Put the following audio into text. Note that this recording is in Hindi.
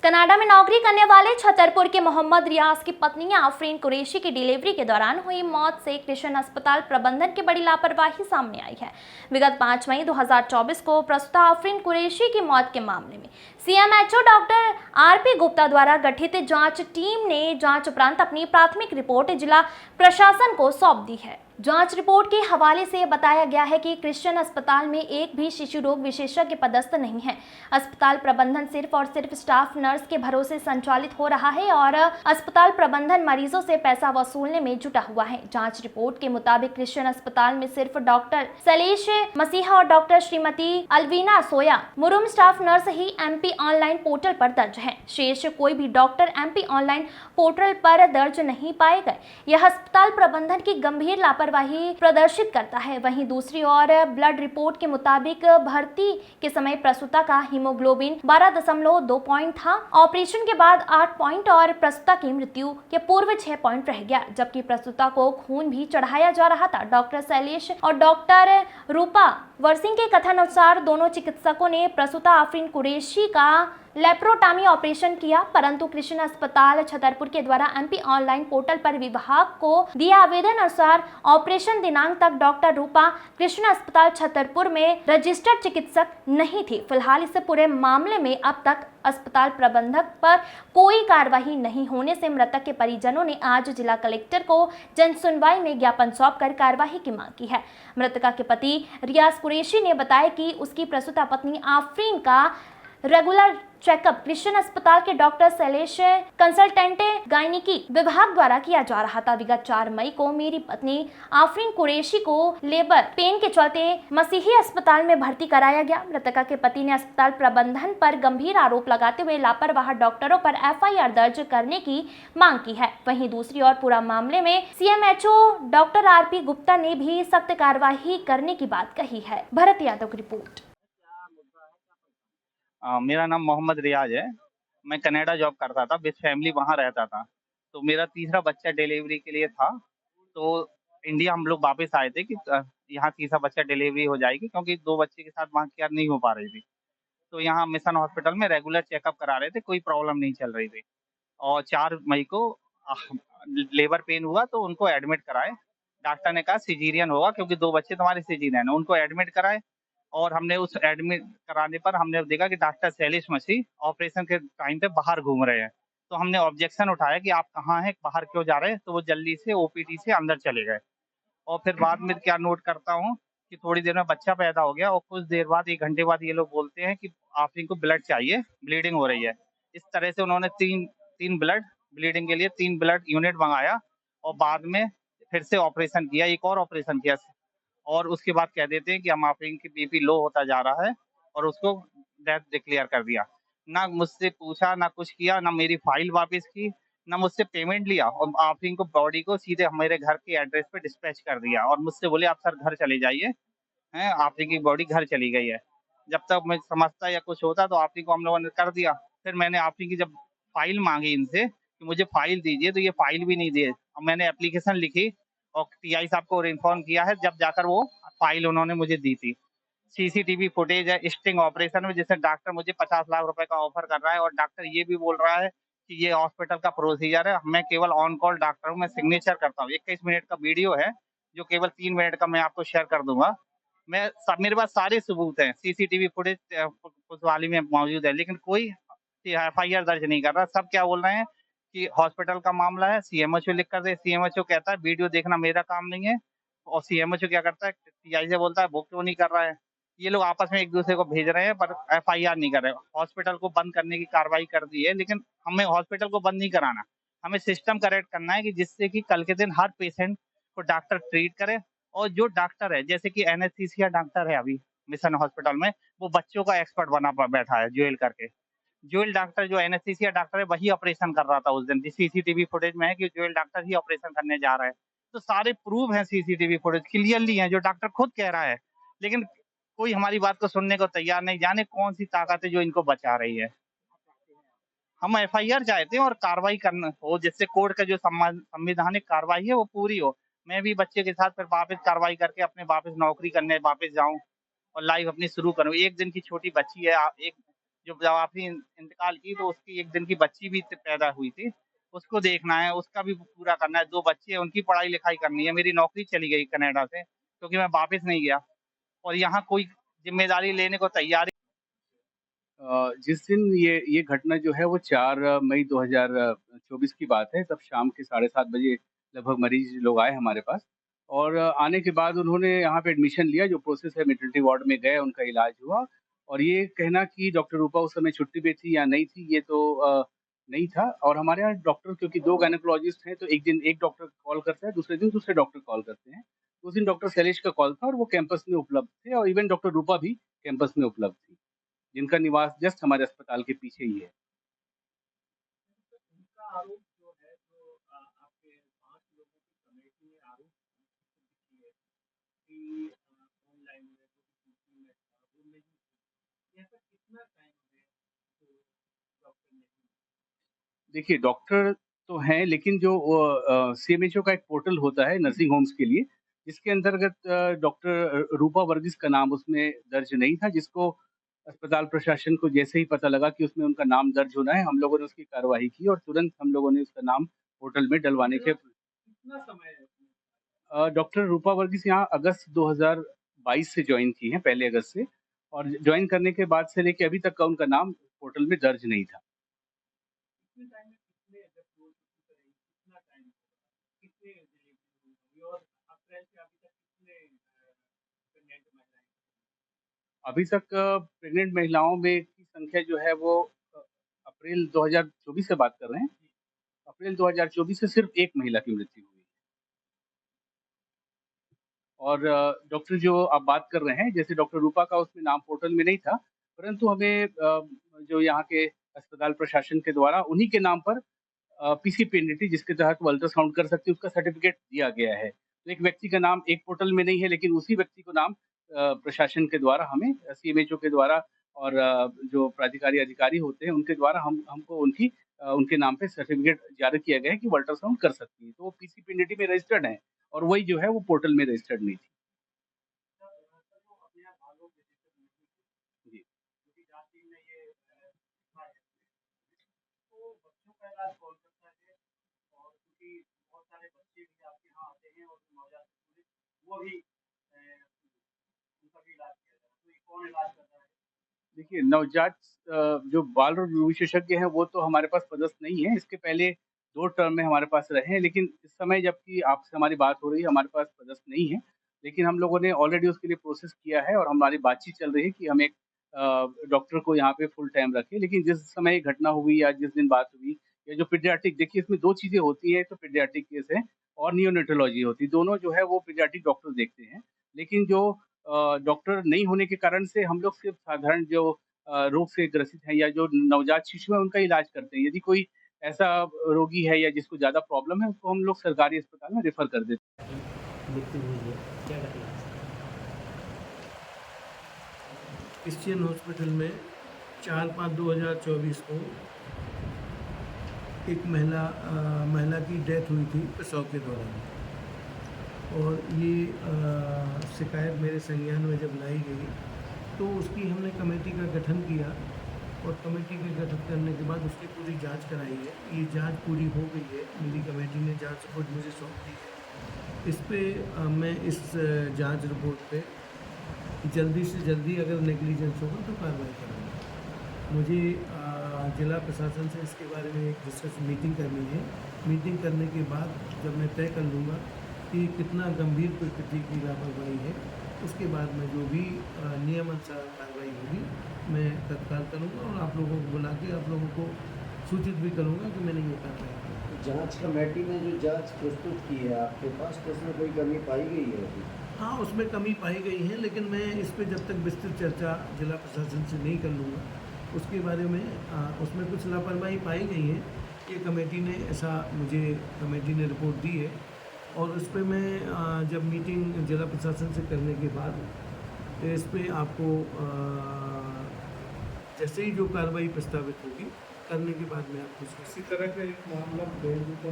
कनाडा में नौकरी करने वाले छतरपुर के मोहम्मद रियाज की पत्नी आफरीन कुरैशी की डिलीवरी के दौरान हुई मौत से कृष्ण अस्पताल प्रबंधन की बड़ी लापरवाही सामने आई है। विगत 5 मई 2024 को प्रसूता आफरीन कुरैशी की मौत के मामले में सीएमएचओ डॉक्टर आरपी गुप्ता द्वारा गठित जांच टीम ने जांच उपरांत अपनी प्राथमिक रिपोर्ट जिला प्रशासन को सौंप दी है। जांच रिपोर्ट के हवाले से बताया गया है कि क्रिश्चियन अस्पताल में एक भी शिशु रोग विशेषज्ञ पदस्थ नहीं है। अस्पताल प्रबंधन सिर्फ और सिर्फ स्टाफ नर्स के भरोसे संचालित हो रहा है और अस्पताल प्रबंधन मरीजों से पैसा वसूलने में जुटा हुआ है। जांच रिपोर्ट के मुताबिक क्रिश्चियन अस्पताल में सिर्फ डॉक्टर सलेश मसीहा और डॉक्टर श्रीमती अलवीना सोया मुरुम स्टाफ नर्स ही एमपी ऑनलाइन पोर्टल पर दर्ज है। शेष कोई भी डॉक्टर एमपी ऑनलाइन पोर्टल पर दर्ज नहीं पाए गए। यह अस्पताल प्रबंधन की गंभीर लापरवाही प्रदर्शित करता है। वहीं दूसरी ओर ब्लड रिपोर्ट के मुताबिक भर्ती के समय प्रसूता का हीमोग्लोबिन 12.2 पॉइंट था। ऑपरेशन के बाद 8 पॉइंट और प्रसूता की मृत्यु के पूर्व 6 पॉइंट रह गया, जबकि प्रसूता को खून भी चढ़ाया जा रहा था। डॉक्टर शैलेश और डॉक्टर रूपा वर्सिंग के कथन अनुसार दोनों चिकित्सकों ने प्रसूता आफरीन कुरैशी का लेप्रोटॉमी ऑपरेशन किया, परंतु कृष्ण अस्पताल छतरपुर के द्वारा एमपी ऑनलाइन पोर्टल पर विभाग को दिए आवेदन अनुसार ऑपरेशन दिनांक तक डॉक्टर रूपा कृष्ण अस्पताल छतरपुर में रजिस्टर्ड चिकित्सक नहीं थी। फिलहाल इस पूरे मामले में अब तक अस्पताल प्रबंधक पर कोई कार्रवाई नहीं होने से मृतक के परिजनों ने आज जिला कलेक्टर को जन सुनवाई में ज्ञापन सौंपकर कार्रवाई की मांग की है। मृतका के पति रियाज कुरैशी ने बताया कि उसकी प्रसूता पत्नी आफरीन का रेगुलर चेकअप क्रिश्चियन अस्पताल के डॉक्टर शैलेश कंसल्टेंट गायनिकी विभाग द्वारा किया जा रहा था। विगत 4 मई को मेरी पत्नी आफरीन कुरैशी को लेबर पेन के चलते मसीही अस्पताल में भर्ती कराया गया। मृतका के पति ने अस्पताल प्रबंधन पर गंभीर आरोप लगाते हुए लापरवाह डॉक्टरों पर एफआईआर दर्ज करने की मांग की है। वहीं दूसरी ओर पूरा मामले में सीएमएचओ डॉक्टर आरपी गुप्ता ने भी सख्त कार्रवाई करने की बात कही है। भरत यादव की रिपोर्ट। मेरा नाम मोहम्मद रियाज है। मैं कनाडा जॉब करता था, विद फैमिली वहाँ रहता था। तो मेरा तीसरा बच्चा डिलीवरी के लिए था, तो इंडिया हम लोग वापस आए थे कि यहाँ तीसरा बच्चा डिलीवरी हो जाएगी, क्योंकि 2 बच्चे के साथ वहाँ केयर नहीं हो पा रही थी। तो यहाँ मिशन हॉस्पिटल में रेगुलर चेकअप करा रहे थे, कोई प्रॉब्लम नहीं चल रही थी। और 4 मई को लेबर पेन हुआ तो उनको एडमिट कराए। डॉक्टर ने कहा सिजेरियन होगा, क्योंकि 2 बच्चे तुम्हारे सिजेरियन है। उनको एडमिट कराए और हमने उस एडमिट कराने पर हमने देखा कि डॉक्टर शैलेश मसीह ऑपरेशन के टाइम पे बाहर घूम रहे हैं। तो हमने ऑब्जेक्शन उठाया कि आप कहाँ हैं, बाहर क्यों जा रहे हैं? तो वो जल्दी से ओपीडी से अंदर चले गए। और फिर बाद में क्या नोट करता हूँ कि थोड़ी देर में बच्चा पैदा हो गया और कुछ देर बाद 1 घंटे बाद ये लोग बोलते हैं कि आफरीन को ब्लड चाहिए, ब्लीडिंग हो रही है। इस तरह से उन्होंने 3 ब्लड ब्लीडिंग के लिए 3 ब्लड यूनिट मंगाया और बाद में फिर से ऑपरेशन किया, एक और ऑपरेशन किया। और उसके बाद कह देते हैं कि हम आफरीन की बीपी लो होता जा रहा है और उसको डेथ डिक्लेयर कर दिया। ना मुझसे पूछा, ना कुछ किया, ना मेरी फाइल वापस की, ना मुझसे पेमेंट लिया और आफरीन को बॉडी को सीधे मेरे घर के एड्रेस पे डिस्पैच कर दिया और मुझसे बोले आप सर घर चले जाइए, हैं आफरीन की बॉडी घर चली गई है। जब तक मैं समझता या कुछ होता तो आफरीन को हम लोगों ने कर दिया। फिर मैंने आफरीन की जब फाइल मांगी इनसे कि मुझे फाइल दीजिए, तो ये फाइल भी नहीं दिए। मैंने एप्लीकेशन लिखी और टीआई साहब को इन्फॉर्म किया है, जब जाकर वो फाइल उन्होंने मुझे दी थी। सीसीटीवी फुटेज है स्टिंग ऑपरेशन में, जिससे डॉक्टर मुझे 50 लाख रुपए का ऑफर कर रहा है और डॉक्टर ये भी बोल रहा है कि ये हॉस्पिटल का प्रोसीजर है, मैं केवल ऑन कॉल डॉक्टर हूँ, मैं सिग्नेचर करता हूँ। 21 मिनट का वीडियो है जो केवल 3 मिनट का मैं आपको शेयर कर दूंगा। मेरे पास सारे सबूत हैं, सीसीटीवी फुटेज कोतवाली में मौजूद है, लेकिन कोई एफआईआर दर्ज नहीं कर रहा। सब क्या बोल रहे हैं कि हॉस्पिटल का मामला है, सीएमएचओ लिख कर दे। सीएमएचओ कहता है वीडियो देखना मेरा काम नहीं है, और सीएमएचओ क्या करता है, टीआई से बोलता है वो क्यों नहीं कर रहा है। ये लोग आपस में एक दूसरे को भेज रहे हैं पर एफआईआर नहीं कर रहे। हॉस्पिटल को बंद करने की कार्रवाई कर दी है, लेकिन हमें हॉस्पिटल को बंद नहीं कराना, हमें सिस्टम करेक्ट करना है कि जिससे कि कल के दिन हर पेशेंट को डॉक्टर ट्रीट करे। और जो डॉक्टर है, जैसे कि एनेस्थीसिया डॉक्टर है अभी मिशन हॉस्पिटल में, वो बच्चों का एक्सपर्ट बना बैठा है जोएल करके। जोएल डॉक्टर जो एनेस्थीसिया डॉक्टर है वही ऑपरेशन कर रहा था उस दिन। सीसीटीवी फुटेज में है कि जोएल डॉक्टर ही ऑपरेशन करने जा रहा है। तो सारे प्रूफ हैं, सीसीटीवी फुटेज क्लियरली है, जो डॉक्टर खुद कह रहा है। लेकिन कोई हमारी बात को सुनने को तैयार नहीं, जाने कौन सी ताकत है जो इनको बचा रही है। हम एफआईआर चाहते हैं और कार्रवाई करना हो, जिससे कोर्ट का जो संवैधानिक कार्रवाई है वो पूरी हो। मैं भी बच्चे के साथ फिर वापस कार्रवाई करके अपने वापस नौकरी करने वापस जाऊँ और लाइफ अपनी शुरू करूँ। 1 दिन की छोटी बच्ची है, एक जो जब आपने इंतकाल की तो उसकी 1 दिन की बच्ची भी त पैदा हुई थी। उसको देखना है, उसका भी पूरा करना है, 2 बच्चे हैं, उनकी पढ़ाई-लिखाई करनी है। मेरी नौकरी चली गई कनाडा से क्योंकि मैं वापस नहीं गया और यहाँ कोई ज़िम्मेदारी लेने को तैयार ही। जिस दिन ये घटना जो है वो 4 मई 2024 की बात है। तब शाम के 7:30 बजे लगभग मरीज़ लोग आए हमारे पास और आने के बाद उन्होंने यहाँ पे एडमिशन लिया, जो प्रोसेस है मैटरनिटी वार्ड में गए, उनका इलाज हुआ और ये कहना कि डॉक्टर रूपा उस समय छुट्टी पे थी या नहीं थी, ये तो नहीं था। और हमारे यहाँ डॉक्टर, क्योंकि 2 गायनेकोलॉजिस्ट हैं, तो एक दिन एक डॉक्टर कॉल करता है, दूसरे दिन दूसरे डॉक्टर कॉल करते हैं। उस दिन डॉक्टर शैलेश का कॉल था और वो कैंपस में उपलब्ध थे और इवन डॉक्टर रूपा भी कैंपस में उपलब्ध थी, जिनका निवास जस्ट हमारे अस्पताल के पीछे ही है। उनका आरोप जो है आपके 5 लोगों की कमेटी ने आरोप की है कि ऑनलाइन में जो टीचिंग में था वो नहीं थी। ऐसा कितना टाइम है जो डॉक्टर नहीं? देखिए, डॉक्टर तो हैं, लेकिन जो सीएमएचओ का एक पोर्टल होता है नर्सिंग होम्स के लिए, जिसके अंतर्गत डॉक्टर रूपा वर्गीस का नाम उसमें दर्ज नहीं था, जिसको अस्पताल प्रशासन को जैसे ही पता लगा कि उसमें उनका नाम दर्ज होना है, हम लोगों ने उसकी कार्रवाई की और तुरंत हम लोगों ने उसका नाम पोर्टल में डलवाने के। कितना समय है उसमें? डॉक्टर रूपा वर्गीस यहाँ अगस्त 2022 से जॉइन की हैं, पहले अगस्त से, और जॉइन करने के बाद से लेके अभी तक का उनका नाम पोर्टल में दर्ज नहीं था। कितने टाइम में कितने अगर रोज की करेंगे कितना टाइम होगा? कितने डिलीवरी होगी और अप्रैल से अभी तक कितने प्रेग्नेंट महिलाएं? अभी तक प्रेग्नेंट महिलाओं में की संख्या जो है वो अप्रैल 2024 से बात कर रहे हैं। अप्रैल 2024 से सिर्फ एक महिला की मृत्यु हुई है। और डॉक्टर जो आप बात कर रहे हैं, जैसे डॉक्टर रूपा का उसमें नाम पोर्टल में नहीं था, परंतु हमें जो यहाँ के अस्पताल प्रशासन के द्वारा उन्हीं के नाम पर पीसीपीएनडीटी, जिसके तहत वो अल्ट्रासाउंड कर सकते हैं, उसका सर्टिफिकेट दिया गया है। तो एक व्यक्ति का नाम एक पोर्टल में नहीं है, लेकिन उसी व्यक्ति को नाम प्रशासन के द्वारा हमें सीएमएचओ के द्वारा और जो प्राधिकारी अधिकारी होते हैं उनके द्वारा हमको उनके नाम पे सर्टिफिकेट जारी किया गया है कि वो अल्ट्रासाउंड कर सकती है। तो वो पीसीपीएनडीटी में रजिस्टर्ड हैं और वही जो है वो पोर्टल में रजिस्टर्ड नहीं थी। तो अपने आप भागों के जैसे नहीं जी। क्योंकि जांच टीम ने ये लिखा है तो बच्चों का इलाज कौन करता है और क्योंकि बहुत सारे बच्चे भी आपके यहाँ आते हैं और नवजात शिशु वो भी उनका भी इलाज किया जाता है तो ये कौन इलाज करता है? देखिए, नवजात जो बाल रोग विशेषज्ञ हैं वो तो हमारे पास पदस्थ नहीं है। इसके पहले 2 टर्म में हमारे पास रहे हैं, लेकिन इस समय जबकि आपसे हमारी बात हो रही है, हमारे पास पदस्थ नहीं है। लेकिन हम लोगों ने ऑलरेडी उसके लिए प्रोसेस किया है और हमारी बातचीत चल रही है कि हम एक डॉक्टर को यहाँ पे फुल टाइम रखें। लेकिन जिस समय ये घटना हुई या जिस दिन बात हुई, या जो पीडियाट्रिक, देखिए इसमें 2 चीज़ें होती हैं, तो पीडियाट्रिक केस है और नियोनेटोलॉजी होती है। दोनों जो है वो पीडियाट्रिक डॉक्टर देखते हैं। लेकिन जो डॉक्टर नहीं होने के कारण से हम लोग सिर्फ साधारण जो रोग से ग्रसित हैं या जो नवजात शिशु हैं उनका इलाज करते हैं। यदि कोई ऐसा रोगी है या जिसको ज़्यादा प्रॉब्लम है, उसको हम लोग सरकारी अस्पताल में रेफ़र कर देते हैं। मृत्यु हुई है क्या घटना? क्रिश्चियन हॉस्पिटल में 4/5/2024 को एक महिला की डेथ हुई थी प्रसव के दौरान और ये शिकायत मेरे संज्ञान में जब लाई गई तो उसकी हमने कमेटी का गठन किया और कमेटी के गठन करने के बाद उसकी पूरी जांच कराई है। ये जांच पूरी हो गई है, मेरी कमेटी ने जांच रिपोर्ट मुझे सौंप दी है। इस पे मैं इस जांच रिपोर्ट पे जल्दी से जल्दी अगर नेग्लिजेंस होगा तो कार्रवाई करूँगा। मुझे जिला प्रशासन से इसके बारे में एक डिस्कस मीटिंग करनी है। मीटिंग करने के बाद जब मैं तय कर लूँगा कि कितना गंभीर प्रकृति की लापरवाही है, उसके बाद में जो भी नियमानुसार कार्रवाई होगी मैं तत्काल करूँगा और आप लोगों को बुला के आप लोगों को सूचित भी करूँगा कि मैंने ये कार्रवाई की। जांच कमेटी ने जो जांच प्रस्तुत की है आपके पास, तो उसमें कोई कमी पाई गई है अभी? हाँ, उसमें कमी पाई गई है, लेकिन मैं इस पर जब तक विस्तृत चर्चा जिला प्रशासन से नहीं कर लूँगा उसके बारे में उसमें कुछ लापरवाही पाई गई है। ये कमेटी ने ऐसा मुझे कमेटी ने रिपोर्ट दी है और उस पर मैं जब मीटिंग जिला प्रशासन से करने के बाद इस पर आपको जैसे ही जो कार्रवाई प्रस्तावित होगी करने के बाद मैं आपको इसी तरह का एक मामला